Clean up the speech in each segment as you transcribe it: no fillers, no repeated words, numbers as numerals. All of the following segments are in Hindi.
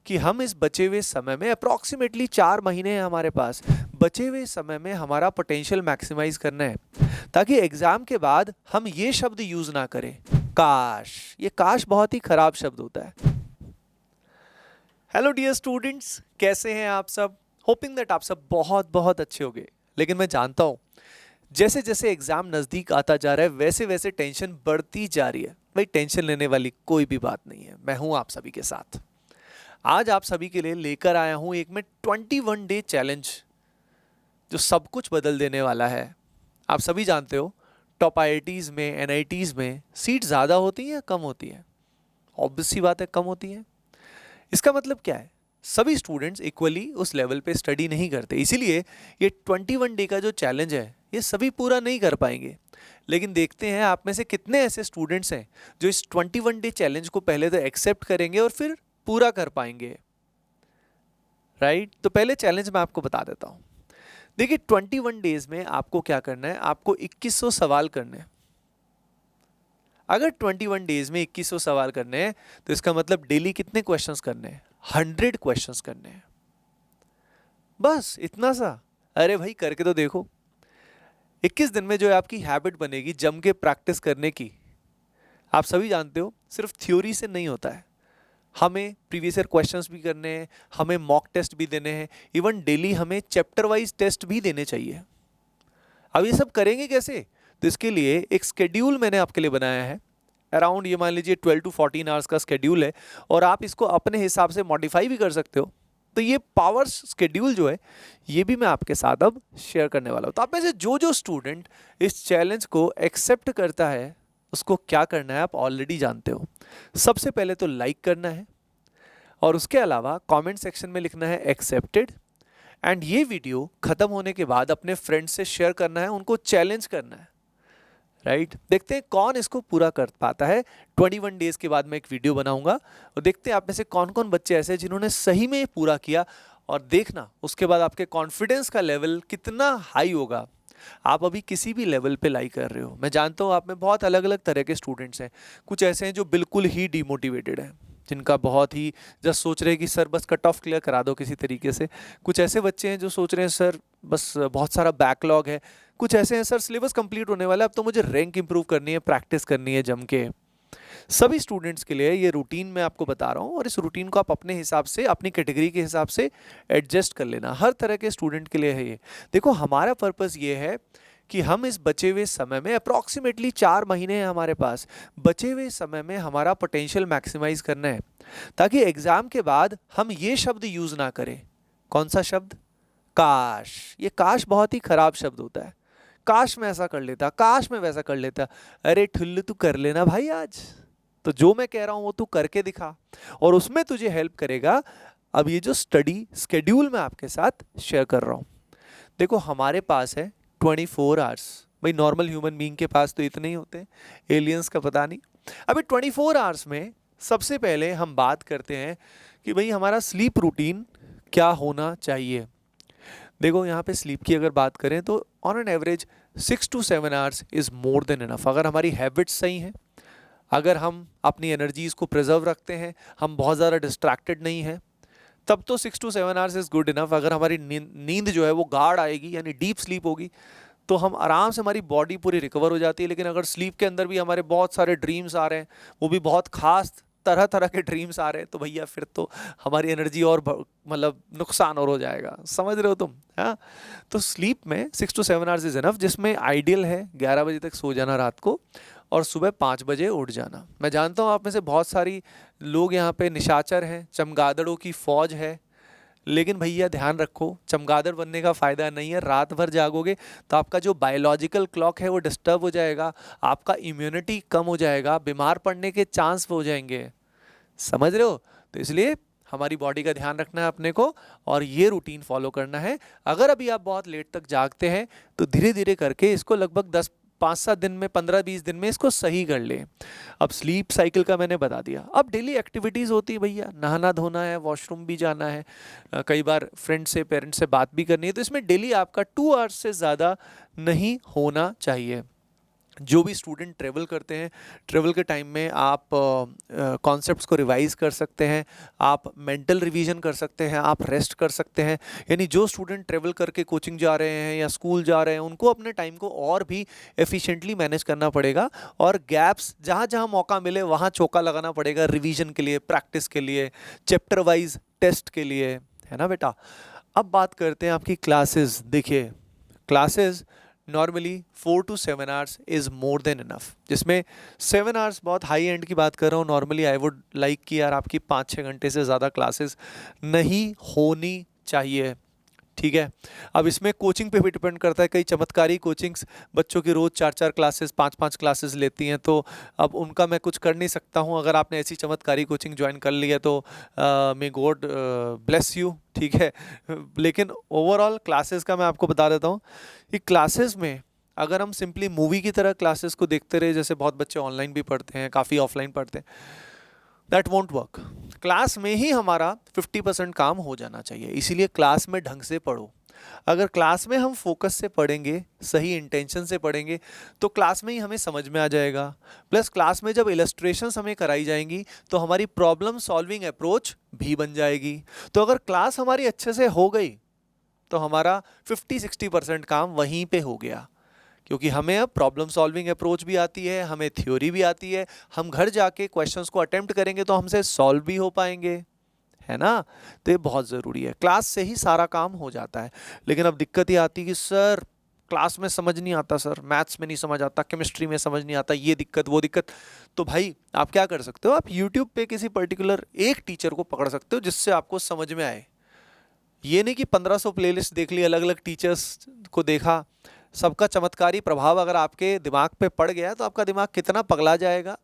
कि हम इस बचे हुए समय में अप्रॉक्सीमेटली 4 महीने हैं हमारे पास, बचे हुए समय में हमारा पोटेंशियल मैक्सिमाइज करना है ताकि एग्जाम के बाद हम ये शब्द यूज ना करें काश। ये काश बहुत ही खराब शब्द होता है। हेलो डियर स्टूडेंट्स, कैसे हैं आप सब? होपिंग दैट आप सब बहुत बहुत अच्छे होंगे। लेकिन मैं जानता हूँ जैसे जैसे एग्जाम नज़दीक आता जा रहा है वैसे वैसे टेंशन बढ़ती जा रही है। भाई टेंशन लेने वाली कोई भी बात नहीं है, मैं हूँ आप सभी के साथ। आज आप सभी के लिए लेकर आया हूँ एक मैं 21 डे चैलेंज जो सब कुछ बदल देने वाला है। आप सभी जानते हो टॉप आईआईटीज में, एनआईटीज में सीट ज़्यादा होती हैं या कम होती हैं? ऑब्वियस सी बात है, कम होती हैं। इसका मतलब क्या है? सभी स्टूडेंट्स इक्वली उस लेवल पे स्टडी नहीं करते, इसीलिए ये 21 डे का जो चैलेंज है ये सभी पूरा नहीं कर पाएंगे। लेकिन देखते हैं आप में से कितने ऐसे स्टूडेंट्स हैं जो इस 21 डे चैलेंज को पहले तो एक्सेप्ट करेंगे और फिर पूरा कर पाएंगे। राइट? तो पहले चैलेंज मैं आपको बता देता हूँ। देखिए 21 डेज में आपको क्या करना है, आपको 2100 सवाल करने हैं। अगर 21 डेज में 2100 सवाल करने हैं तो इसका मतलब डेली कितने क्वेश्चंस करने हैं? 100 क्वेश्चंस करने हैं। बस इतना सा। अरे भाई करके तो देखो। 21 दिन में जो है आपकी हैबिट बनेगी जम के प्रैक्टिस करने की। आप सभी जानते हो सिर्फ थ्योरी से नहीं होता है, हमें प्रीवियस ईयर क्वेश्चंस भी करने हैं, हमें मॉक टेस्ट भी देने हैं, इवन डेली हमें चैप्टर वाइज टेस्ट भी देने चाहिए। अब ये सब करेंगे कैसे? तो इसके लिए एक स्केड्यूल मैंने आपके लिए बनाया है। अराउंड ये मान लीजिए 12 to 14 आवर्स का स्केड्यूल है और आप इसको अपने हिसाब से मॉडिफाई भी कर सकते हो। तो ये पावर स्केड्यूल जो है ये भी मैं आपके साथ अब शेयर करने वाला हूँ। तो आप में से जो जो स्टूडेंट इस चैलेंज को एक्सेप्ट करता है उसको क्या करना है आप ऑलरेडी जानते हो। सबसे पहले तो लाइक करना है और उसके अलावा कमेंट सेक्शन में लिखना है एक्सेप्टेड। एंड ये वीडियो खत्म होने के बाद अपने फ्रेंड्स से शेयर करना है, उनको चैलेंज करना है। राइट? देखते हैं कौन इसको पूरा कर पाता है। 21 डेज के बाद मैं एक वीडियो बनाऊंगा और देखते हैं आप में से कौन कौन बच्चे ऐसे हैं जिन्होंने सही में पूरा किया। और देखना उसके बाद आपके कॉन्फिडेंस का लेवल कितना हाई होगा। आप अभी किसी भी लेवल पे लाई कर रहे हो, मैं जानता हूँ आप में बहुत अलग अलग तरह के स्टूडेंट्स हैं। कुछ ऐसे हैं जो बिल्कुल ही डिमोटिवेटेड हैं, जिनका बहुत ही जस्ट सोच रहे हैं कि सर बस कट ऑफ क्लियर करा दो किसी तरीके से। कुछ ऐसे बच्चे हैं जो सोच रहे हैं सर बस बहुत सारा बैकलॉग है। कुछ ऐसे हैं सर सिलेबस कंप्लीट होने वाला है, अब तो मुझे रैंक इंप्रूव करनी है, प्रैक्टिस करनी है जम के। सभी स्टूडेंट्स के लिए ये रूटीन मैं आपको बता रहा हूँ और इस रूटीन को आप अपने हिसाब से, अपनी कैटेगरी के हिसाब से एडजस्ट कर लेना। हर तरह के स्टूडेंट के लिए है ये। देखो हमारा पर्पस ये है कि हम इस बचे हुए समय में अप्रॉक्सीमेटली 4 महीने हैं हमारे पास, बचे हुए समय में हमारा पोटेंशियल मैक्सिमाइज करना है ताकि एग्जाम के बाद हम ये शब्द यूज ना करें। कौन सा शब्द? काश। ये काश बहुत ही खराब शब्द होता है। काश मैं ऐसा कर लेता, काश मैं वैसा कर लेता। अरे ठुल्लू तू कर लेना भाई आज। तो जो मैं कह रहा हूं वो तू करके दिखा और उसमें तुझे हेल्प करेगा अब ये जो स्टडी स्केड्यूल मैं आपके साथ शेयर कर रहा हूं। देखो हमारे पास है 24 आवर्स। भाई नॉर्मल ह्यूमन बीइंग के पास तो इतने ही होते हैं, एलियंस का पता नहीं। अभी 24 आवर्स में सबसे पहले हम बात करते हैं कि भाई हमारा स्लीप रूटीन क्या होना चाहिए। देखो यहाँ पे स्लीप की अगर बात करें तो on an average 6 to 7 hours is more than enough. अगर हमारी हैबिट्स सही हैं, अगर हम अपनी एनर्जीज़ को प्रिजर्व रखते हैं, हम बहुत ज़्यादा डिस्ट्रैक्टेड नहीं हैं, तब तो 6 to 7 hours is good enough. अगर हमारी नींद जो है वो गाढ़ आएगी यानी डीप स्लीप होगी तो हम आराम से, हमारी बॉडी पूरी रिकवर हो जाती है। लेकिन अगर स्लीप के अंदर भी हमारे बहुत सारे ड्रीम्स आ रहे हैं, वो भी बहुत खास तरह तरह के ड्रीम्स आ रहे हैं, तो भैया फिर तो हमारी एनर्जी और मतलब नुकसान और हो जाएगा। समझ रहे हो तुम? हाँ, तो स्लीप में 6 to 7 आवर्स इज एनफ, जिसमें आइडियल है 11 बजे तक सो जाना रात को और सुबह 5 बजे उठ जाना। मैं जानता हूँ आप में से बहुत सारी लोग यहाँ पे निशाचर हैं, चमगादड़ों की फौज है, लेकिन भैया ध्यान रखो चमगादड़ बनने का फ़ायदा नहीं है। रात भर जागोगे तो आपका जो बायोलॉजिकल क्लॉक है वो डिस्टर्ब हो जाएगा, आपका इम्यूनिटी कम हो जाएगा, बीमार पड़ने के चांस हो जाएंगे। समझ रहे हो? तो इसलिए हमारी बॉडी का ध्यान रखना है अपने को और ये रूटीन फॉलो करना है। अगर अभी आप बहुत लेट तक जागते हैं तो धीरे धीरे करके इसको लगभग 5-7 दिन में, 15-20 दिन में इसको सही कर ले। अब स्लीप साइकिल का मैंने बता दिया। अब डेली एक्टिविटीज़ होती है भैया, नहाना धोना है, वॉशरूम भी जाना है, कई बार फ्रेंड से, पेरेंट्स से बात भी करनी है, तो इसमें डेली आपका 2 आवर्स से ज़्यादा नहीं होना चाहिए। जो भी स्टूडेंट ट्रेवल करते हैं, ट्रेवल के टाइम में आप कॉन्सेप्ट्स को रिवाइज कर सकते हैं, आप मेंटल रिवीजन कर सकते हैं, आप रेस्ट कर सकते हैं। यानी जो स्टूडेंट ट्रेवल करके कोचिंग जा रहे हैं या स्कूल जा रहे हैं, उनको अपने टाइम को और भी एफिशिएंटली मैनेज करना पड़ेगा, और गैप्स जहाँ जहाँ मौका मिले वहाँ चौका लगाना पड़ेगा, रिवीजन के लिए, प्रैक्टिस के लिए, चैप्टर वाइज टेस्ट के लिए, है ना बेटा। अब बात करते हैं आपकी क्लासेस। देखिए, classes normally 4 to 7 hours is more than enough, जिसमें 7 hours बहुत हाई एंड की बात कर रहा हूँ। नॉर्मली आई वुड लाइक कि यार आपकी 5-6 घंटे से ज़्यादा क्लासेस नहीं होनी चाहिए, ठीक है। अब इसमें कोचिंग पे भी डिपेंड करता है। कई चमत्कारी कोचिंग्स बच्चों की रोज़ 4-4 क्लासेस, 5-5 क्लासेस लेती हैं, तो अब उनका मैं कुछ कर नहीं सकता हूँ। अगर आपने ऐसी चमत्कारी कोचिंग ज्वाइन कर ली है तो मे गॉड ब्लेस यू, ठीक है। लेकिन ओवरऑल क्लासेस का मैं आपको बता देता हूँ कि क्लासेस में अगर हम सिंपली मूवी की तरह क्लासेस को देखते रहे, जैसे बहुत बच्चे ऑनलाइन भी पढ़ते हैं, काफ़ी ऑफलाइन पढ़ते हैं, दैट वॉन्ट वर्क। क्लास में ही हमारा 50% काम हो जाना चाहिए, इसीलिए क्लास में ढंग से पढ़ो। अगर क्लास में हम फोकस से पढ़ेंगे, सही इंटेंशन से पढ़ेंगे, तो क्लास में ही हमें समझ में आ जाएगा। प्लस क्लास में जब इलस्ट्रेशंस हमें कराई जाएंगी तो हमारी प्रॉब्लम सॉल्विंग अप्रोच भी बन जाएगी। तो अगर क्लास हमारी अच्छे से हो गई तो हमारा 50-60% काम वहीं पे हो गया, क्योंकि हमें अब प्रॉब्लम सॉल्विंग अप्रोच भी आती है, हमें थ्योरी भी आती है। हम घर जाके क्वेश्चंस को अटेम्प्ट करेंगे तो हमसे सॉल्व भी हो पाएंगे, है ना। तो ये बहुत ज़रूरी है, क्लास से ही सारा काम हो जाता है। लेकिन अब दिक्कत ये आती है कि सर क्लास में समझ नहीं आता, सर मैथ्स में नहीं समझ आता, केमिस्ट्री में समझ नहीं आता, ये दिक्कत वो दिक्कत। तो भाई आप क्या कर सकते हो, आप यूट्यूब पे किसी पर्टिकुलर एक टीचर को पकड़ सकते हो जिससे आपको समझ में आए। ये नहीं कि 1500 प्लेलिस्ट देख ली, अलग अलग टीचर्स को देखा, सबका चमत्कारी प्रभाव अगर आपके दिमाग पे पड़ गया तो आपका दिमाग कितना पगला जाएगा।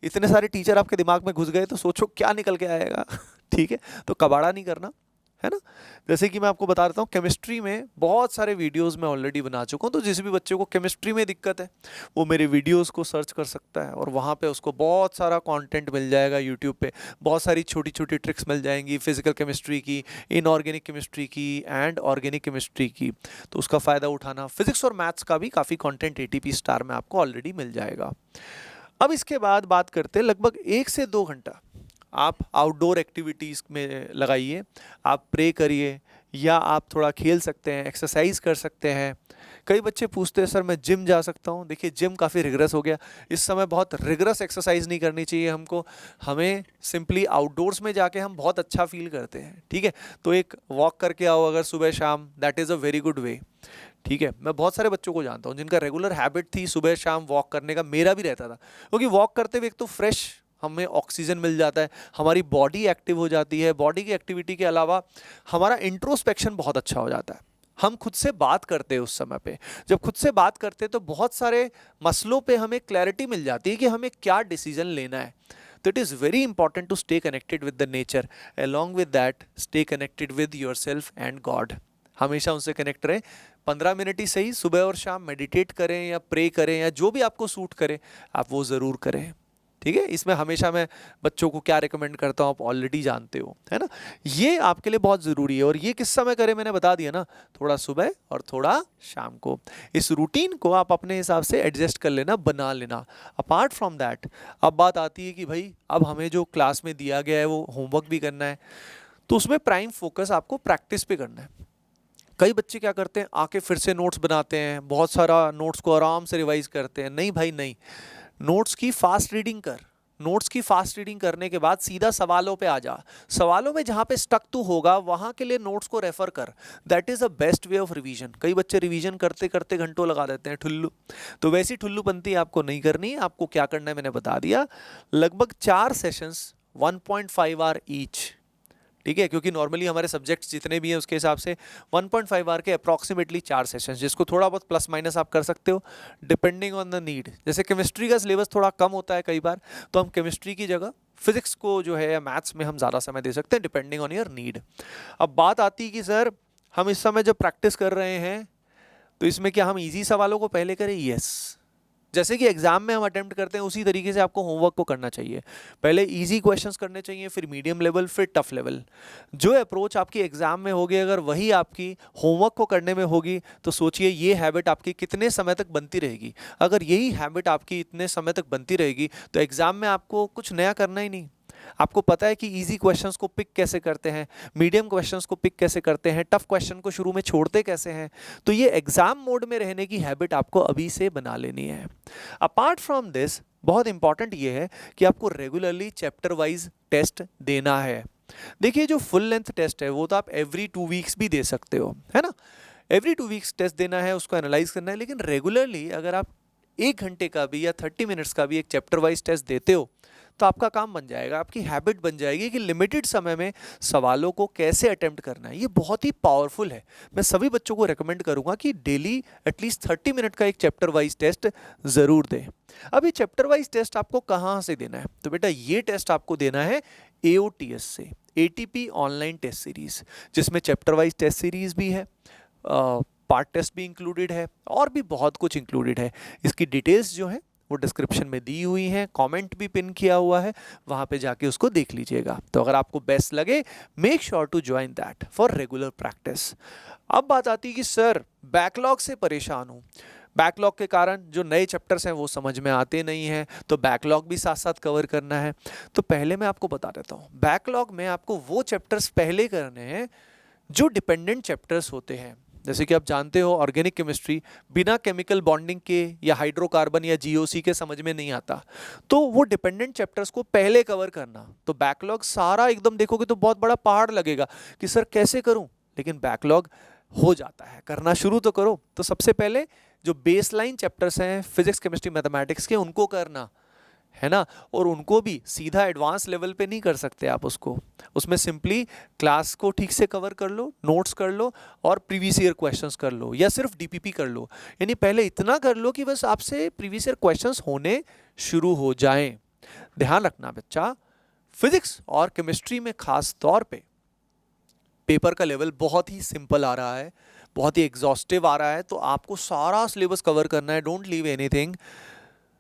इतने सारे टीचर आपके दिमाग में घुस गए तो सोचो क्या निकल के आएगा। ठीक है, तो कबाड़ा नहीं करना, है ना। जैसे कि मैं आपको बता देता हूँ, केमिस्ट्री में बहुत सारे वीडियोस मैं ऑलरेडी बना चुका हूँ। तो जिस भी बच्चे को केमिस्ट्री में दिक्कत है वो मेरे वीडियोस को सर्च कर सकता है, और वहाँ पे उसको बहुत सारा कंटेंट मिल जाएगा यूट्यूब पे। बहुत सारी छोटी छोटी ट्रिक्स मिल जाएंगी, फिजिकल केमिस्ट्री की, इनऑर्गेनिक केमिस्ट्री की एंड ऑर्गेनिक केमिस्ट्री की। तो उसका फ़ायदा उठाना। फिजिक्स और मैथ्स का भी काफ़ी कॉन्टेंट ATP स्टार में आपको ऑलरेडी मिल जाएगा। अब इसके बाद बात करते हैं, लगभग 1 से 2 घंटा आप आउटडोर एक्टिविटीज़ में लगाइए। आप प्रे करिए, या आप थोड़ा खेल सकते हैं, एक्सरसाइज कर सकते हैं। कई बच्चे पूछते हैं सर मैं जिम जा सकता हूँ। देखिए जिम काफ़ी रिगरस हो गया, इस समय बहुत रिगरस एक्सरसाइज नहीं करनी चाहिए हमको। हमें सिंपली आउटडोर्स में जाके हम बहुत अच्छा फील करते हैं, ठीक है। तो एक वॉक करके आओ अगर सुबह शाम, that is a very good way, ठीक है। मैं बहुत सारे बच्चों को जानता हूँ जिनका रेगुलर हैबिट थी सुबह शाम वॉक करने का, मेरा भी रहता था। क्योंकि वॉक करते हुए एक तो फ्रेश हमें ऑक्सीजन मिल जाता है, हमारी बॉडी एक्टिव हो जाती है। बॉडी की एक्टिविटी के अलावा हमारा इंट्रोस्पेक्शन बहुत अच्छा हो जाता है। हम खुद से बात करते हैं उस समय पे, जब खुद से बात करते हैं तो बहुत सारे मसलों पे हमें क्लैरिटी मिल जाती है कि हमें क्या डिसीजन लेना है। तो it is very important to stay connected with the nature, along with that stay connected with your self and god. हमेशा उनसे कनेक्ट रहें। 15 मिनट ही सही, सुबह और शाम मेडिटेट करें या प्रे करें या जो भी आपको सूट करे आप वो ज़रूर करें, ठीक है। इसमें हमेशा मैं बच्चों को क्या रिकमेंड करता हूँ आप ऑलरेडी जानते हो, है ना। ये आपके लिए बहुत ज़रूरी है, और ये किस समय करें मैंने बता दिया ना, थोड़ा सुबह और थोड़ा शाम को। इस रूटीन को आप अपने हिसाब से एडजस्ट कर लेना, बना लेना। अपार्ट फ्रॉम दैट अब बात आती है कि भाई अब हमें जो क्लास में दिया गया है वो होमवर्क भी करना है, तो उसमें प्राइम फोकस आपको प्रैक्टिस पे करना है। कई बच्चे क्या करते हैं, आके फिर से नोट्स बनाते हैं, बहुत सारा नोट्स को आराम से रिवाइज करते हैं। नहीं भाई नहीं, नोट्स की फास्ट रीडिंग कर। नोट्स की फास्ट रीडिंग करने के बाद सीधा सवालों पे आ जा। सवालों में जहाँ पे स्टक तू होगा वहाँ के लिए नोट्स को रेफर कर। That is the best way of revision. कई बच्चे रिवीजन करते करते घंटों लगा देते हैं, ठुल्लू। तो वैसी ठुल्लूपंती आपको नहीं करनी है। आपको क्या करना है मैंने बता दिया। लगभग 4 सेशंस 1.5 आवर ईच, ठीक है। क्योंकि नॉर्मली हमारे सब्जेक्ट्स जितने भी हैं उसके हिसाब से 1.5 आवर के अप्रॉक्सीमेटली 4 सेशंस, जिसको थोड़ा बहुत प्लस माइनस आप कर सकते हो डिपेंडिंग ऑन द नीड। जैसे केमिस्ट्री का सिलेबस थोड़ा कम होता है कई बार, तो हम केमिस्ट्री की जगह फिजिक्स को जो है या मैथ्स में हम ज़्यादा समय दे सकते हैं, डिपेंडिंग ऑन योर नीड। अब बात आती है कि सर हम इस समय जब प्रैक्टिस कर रहे हैं तो इसमें क्या हम ईजी सवालों को पहले करें? यस, जैसे कि एग्जाम में हम अटेम्प्ट करते हैं उसी तरीके से आपको होमवर्क को करना चाहिए। पहले इजी क्वेश्चंस करने चाहिए, फिर मीडियम लेवल, फिर टफ लेवल। जो अप्रोच आपकी एग्जाम में होगी अगर वही आपकी होमवर्क को करने में होगी तो सोचिए ये हैबिट आपकी कितने समय तक बनती रहेगी। अगर यही हैबिट आपकी इतने समय तक बनती रहेगी तो एग्जाम में आपको कुछ नया करना ही नहीं। आपको पता है कि इजी क्वेश्चंस को पिक कैसे करते हैं, मीडियम क्वेश्चंस को पिक कैसे करते हैं, टफ क्वेश्चन को शुरू में छोड़ते कैसे हैं। तो ये एग्जाम मोड में रहने की हैबिट आपको अभी से बना लेनी है। अपार्ट फ्रॉम दिस बहुत इंपॉर्टेंट ये है कि आपको रेगुलरली चैप्टर वाइज टेस्ट देना है। देखिए जो फुल लेंथ टेस्ट है वो तो आप एवरी 2 वीक्स भी दे सकते हो, है ना। एवरी 2 वीक्स टेस्ट देना है, उसको एनालाइज करना है। लेकिन रेगुलरली अगर आप 1 घंटे का भी या 30 मिनट्स का भी एक चैप्टर वाइज टेस्ट देते हो तो आपका काम बन जाएगा, आपकी हैबिट बन जाएगी कि लिमिटेड समय में सवालों को कैसे अटेम्प्ट करना है। ये बहुत ही पावरफुल है। मैं सभी बच्चों को रेकमेंड करूंगा कि डेली एटलीस्ट 30 मिनट का एक चैप्टर वाइज टेस्ट ज़रूर दें। अब ये चैप्टर वाइज टेस्ट आपको कहाँ से देना है, तो बेटा ये टेस्ट आपको देना है AOTS से, ATP ऑनलाइन टेस्ट सीरीज, जिसमें चैप्टर वाइज टेस्ट सीरीज भी है, पार्ट टेस्ट भी इंक्लूडेड है और भी बहुत कुछ इंक्लूडेड है। इसकी डिटेल्स जो है वो डिस्क्रिप्शन में दी हुई हैं, कमेंट भी पिन किया हुआ है, वहाँ पे जाके उसको देख लीजिएगा। तो अगर आपको बेस्ट लगे make sure to join that for regular practice. अब बात आती है कि सर बैकलॉग से परेशान हूँ, बैकलॉग के कारण जो नए चैप्टर्स हैं वो समझ में आते नहीं हैं, तो बैकलॉग भी साथ साथ कवर करना है। तो पहले मैं आपको बता देता हूँ, बैकलॉग में आपको वो चैप्टर्स पहले करने हैं जो डिपेंडेंट चैप्टर्स होते हैं। जैसे कि आप जानते हो ऑर्गेनिक केमिस्ट्री बिना केमिकल बॉन्डिंग के या हाइड्रोकार्बन या GOC के समझ में नहीं आता, तो वो डिपेंडेंट चैप्टर्स को पहले कवर करना। तो बैकलॉग सारा एकदम देखोगे तो बहुत बड़ा पहाड़ लगेगा कि सर कैसे करूं, लेकिन बैकलॉग हो जाता है, करना शुरू तो करो। तो सबसे पहले जो बेसलाइन चैप्टर्स हैं फिजिक्स केमिस्ट्री मैथमेटिक्स के उनको करना है ना, और उनको भी सीधा एडवांस लेवल पे नहीं कर सकते आप उसमें सिंपली क्लास को ठीक से कवर कर लो, नोट्स कर लो और प्रीवियस ईयर क्वेश्चंस कर लो या सिर्फ DPP कर लो। यानी पहले इतना कर लो कि बस आपसे प्रीवियस ईयर क्वेश्चंस होने शुरू हो जाएं। ध्यान रखना बच्चा, फिजिक्स और केमिस्ट्री में खास तौर पे पेपर का लेवल बहुत ही सिंपल आ रहा है, बहुत ही एग्जॉस्टिव आ रहा है, तो आपको सारा सिलेबस कवर करना है। Don't leave anything,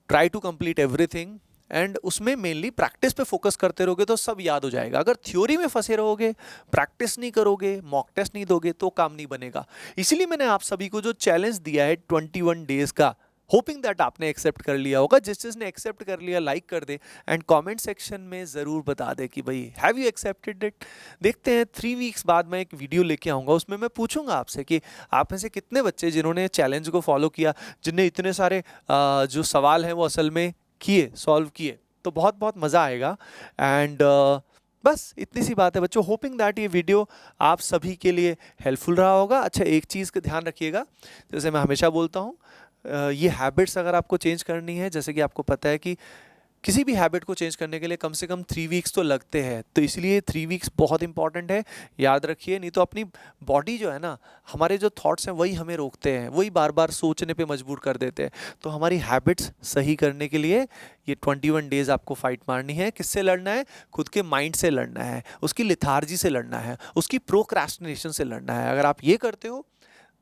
try to complete everything, and उसमें मेनली प्रैक्टिस पे फोकस करते रहोगे तो सब याद हो जाएगा। अगर थ्योरी में फंसे रहोगे, प्रैक्टिस नहीं करोगे, मॉक टेस्ट नहीं दोगे तो काम नहीं बनेगा। इसीलिए मैंने आप सभी को जो चैलेंज दिया है 21 डेज का, होपिंग दैट आपने एक्सेप्ट कर लिया होगा। जिस जिसने एक्सेप्ट कर लिया लाइक कर दे एंड कमेंट सेक्शन में ज़रूर बता दे कि भाई हैव यू एक्सेप्टेड इट। देखते हैं 3 वीक्स बाद मैं एक वीडियो लेके आऊँगा, उसमें मैं पूछूंगा आपसे कि आप में से कितने बच्चे जिन्होंने चैलेंज को फॉलो किया, जिनने इतने सारे जो सवाल हैं वो असल में किए, सॉल्व किए। तो बहुत बहुत मज़ा आएगा। एंड बस इतनी सी बात है बच्चों, होपिंग दैट ये वीडियो आप सभी के लिए हेल्पफुल रहा होगा। अच्छा एक चीज़ का ध्यान रखिएगा, जैसे मैं हमेशा बोलता हूँ, ये हैबिट्स अगर आपको चेंज करनी है, जैसे कि आपको पता है कि किसी भी हैबिट को चेंज करने के लिए कम से कम 3 वीक्स तो लगते हैं, तो इसलिए 3 वीक्स बहुत इंपॉर्टेंट है, याद रखिए। नहीं तो अपनी बॉडी जो है ना, हमारे जो थॉट्स हैं वही हमें रोकते हैं, वही बार बार सोचने पे मजबूर कर देते हैं। तो हमारी हैबिट्स सही करने के लिए ये 21 डेज आपको फाइट मारनी है। किससे लड़ना है? खुद के माइंड से लड़ना है, उसकी लिथार्जी से लड़ना है, उसकी प्रोक्रास्टिनेशन से लड़ना है। अगर आप ये करते हो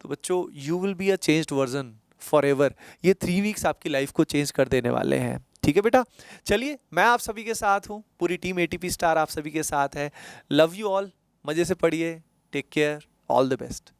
तो बच्चों you will be a changed version for ever. ये 3 वीक्स आपकी लाइफ को चेंज कर देने वाले हैं, ठीक है बेटा। चलिए मैं आप सभी के साथ हूँ, पूरी टीम ATP स्टार आप सभी के साथ है। लव यू ऑल, मज़े से पढ़िए, take care, all the best.